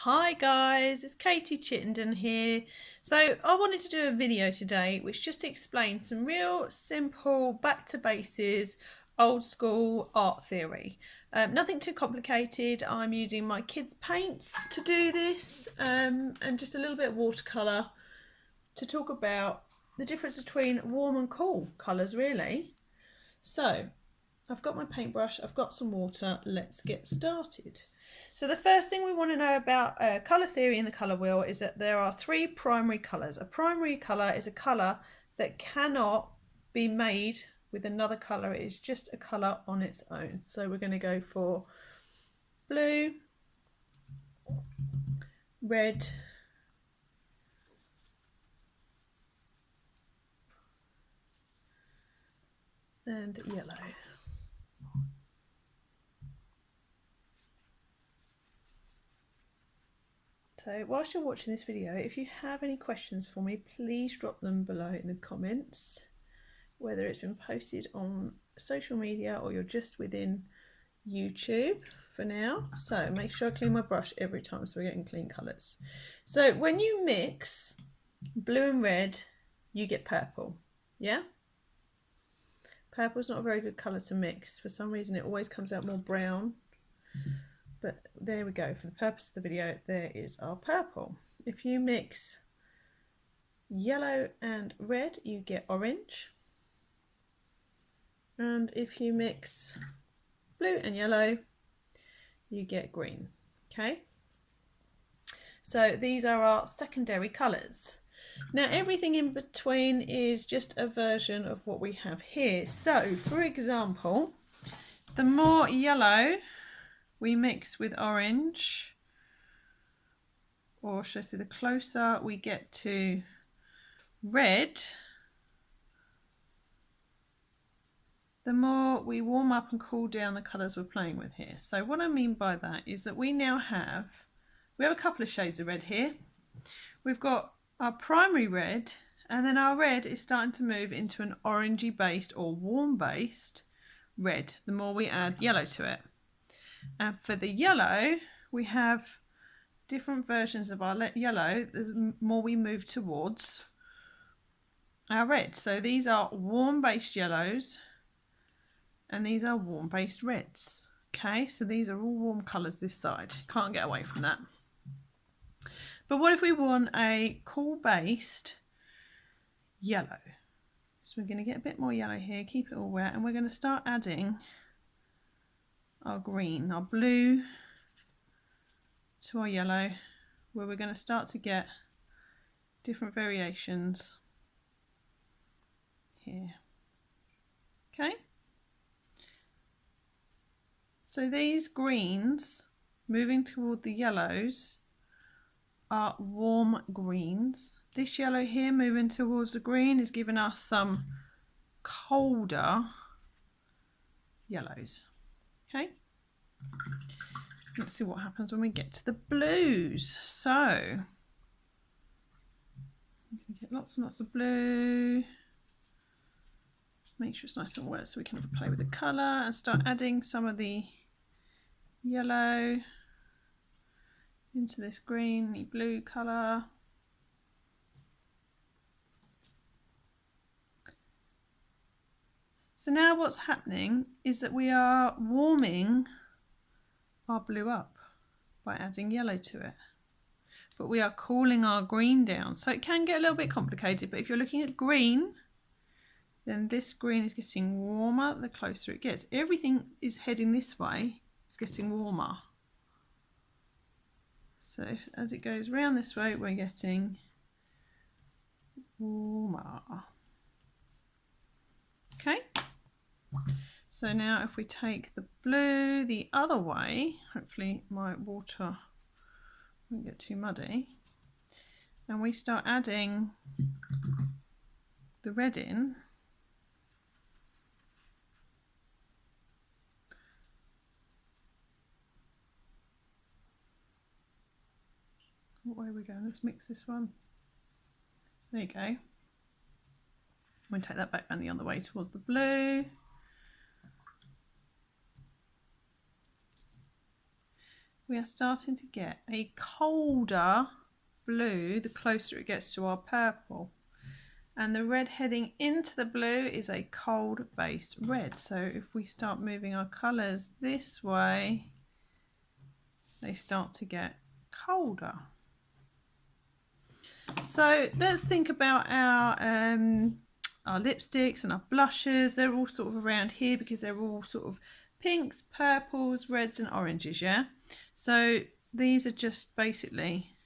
Hi guys, it's Katie Chittenden here. So I wanted to do a video today which just explains some real simple back to bases old school art theory. Nothing too complicated. I'm using my kids' paints to do this and just a little bit of watercolour to talk about the difference between warm and cool colours really. So I've got my paintbrush, I've got some water, let's get started. So the first thing we want to know about colour theory in the colour wheel is that there are three primary colours. A primary colour is a colour that cannot be made with another colour. It is just a colour on its own. So we're going to go for blue, red, and yellow. So whilst you're watching this video, if you have any questions for me, please drop them below in the comments, whether it's been posted on social media or you're just within YouTube for now. So make sure I clean my brush every time so we're getting clean colours. So when you mix blue and red, you get purple. Yeah? Purple's not a very good colour to mix. For some reason it always comes out more brown. But there we go. For the purpose of the video, there is our purple. If you mix yellow and red, you get orange. And if you mix blue and yellow, you get green. Okay? So these are our secondary colours. Now everything in between is just a version of what we have here. So for example, the more yellow we mix with orange, or should I say the closer we get to red, the more we warm up and cool down the colours we're playing with here. So what I mean by that is that we have a couple of shades of red here. We've got our primary red, and then our red is starting to move into an orangey based or warm based red the more we add yellow to it. And for the yellow, we have different versions of our yellow the more we move towards our red. So these are warm based yellows and these are warm based reds. Okay, so these are all warm colours this side. Can't get away from that. But what if we want a cool based yellow? So we're going to get a bit more yellow here, keep it all wet, and we're going to start adding our green, our blue to our yellow, where we're going to start to get different variations here. Okay, so these greens moving toward the yellows are warm greens. This yellow here moving towards the green is giving us some colder yellows. Okay, let's see what happens when we get to the blues. So we can get lots and lots of blue. Make sure it's nice and wet so we can have a play with the colour and start adding some of the yellow into this greeny blue colour. So now what's happening is that we are warming our blue up by adding yellow to it, but we are cooling our green down. So it can get a little bit complicated, but if you're looking at green, then this green is getting warmer the closer it gets. Everything is heading this way, it's getting warmer. So as it goes round this way, we're getting warmer. Okay, so now if we take the blue the other way, hopefully my water won't get too muddy, and we start adding the red in, what way are we going? Let's mix this one. There you go. I'm going to take that back around the other way towards the blue. we are starting to get a colder blue the closer it gets to our purple. And the red heading into the blue is a cold based red. So if we start moving our colours this way, they start to get colder. So let's think about our lipsticks and our blushes. They're all sort of around here because they're all sort of pinks, purples, reds and oranges, yeah? So these are just basically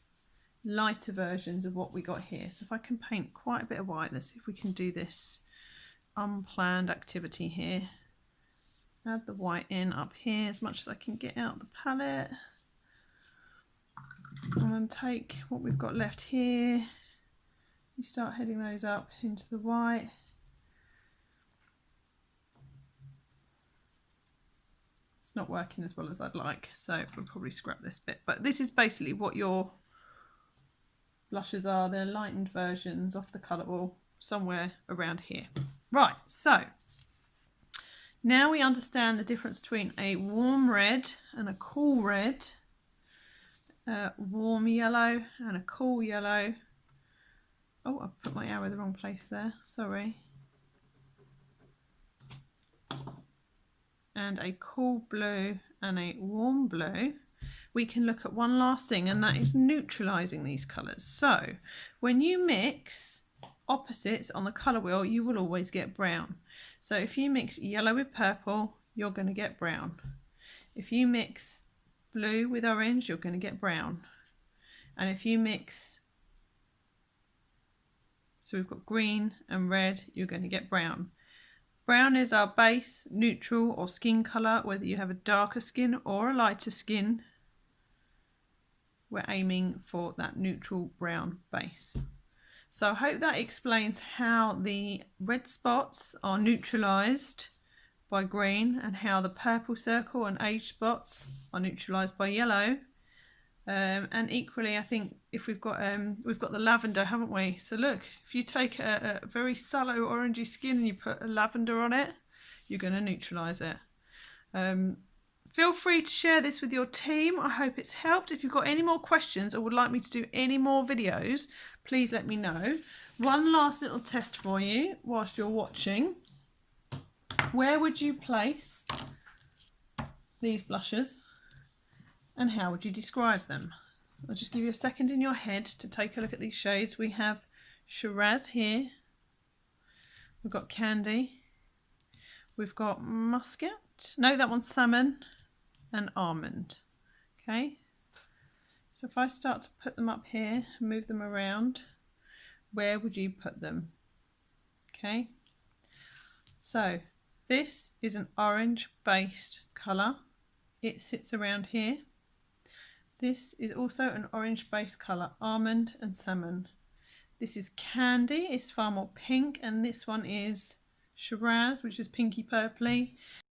lighter versions of what we got here. So if I can paint quite a bit of white, let's see if we can do this unplanned activity here. Add the white in up here as much as I can get out the palette. And then take what we've got left here. You start heading those up into the white. It's not working as well as I'd like, so we'll probably scrap this bit. But this is basically what your blushes are. They're lightened versions of the colour wall somewhere around here. Right, so now we understand the difference between a warm red and a cool red, a warm yellow and a cool yellow. Oh, I put my arrow in the wrong place there, sorry. And a cool blue and a warm blue. We can look at one last thing, and that is neutralising these colours. So when you mix opposites on the colour wheel, you will always get brown. So if you mix yellow with purple, you're going to get brown. If you mix blue with orange, you're going to get brown. And if you mix, so we've got green and red, you're going to get brown. Brown is our base, neutral or skin colour, whether you have a darker skin or a lighter skin. We're aiming for that neutral brown base. So I hope that explains how the red spots are neutralised by green and how the purple circle and age spots are neutralised by yellow. And equally, I think if we've got the lavender, haven't we? So look, if you take a very sallow orangey skin and you put a lavender on it, you're going to neutralise it. Feel free to share this with your team. I hope it's helped. If you've got any more questions or would like me to do any more videos, please let me know. One last little test for you whilst you're watching. Where would you place these blushes? And how would you describe them? I'll just give you a second in your head to take a look at these shades. We have Shiraz here. We've got Candy. We've got Muscat. No, that one's Salmon and Almond. Okay. So if I start to put them up here, move them around, where would you put them? Okay. So this is an orange based colour. It sits around here. This is also an orange base colour, Almond and Salmon. This is Candy, it's far more pink, and this one is Shiraz, which is pinky purpley.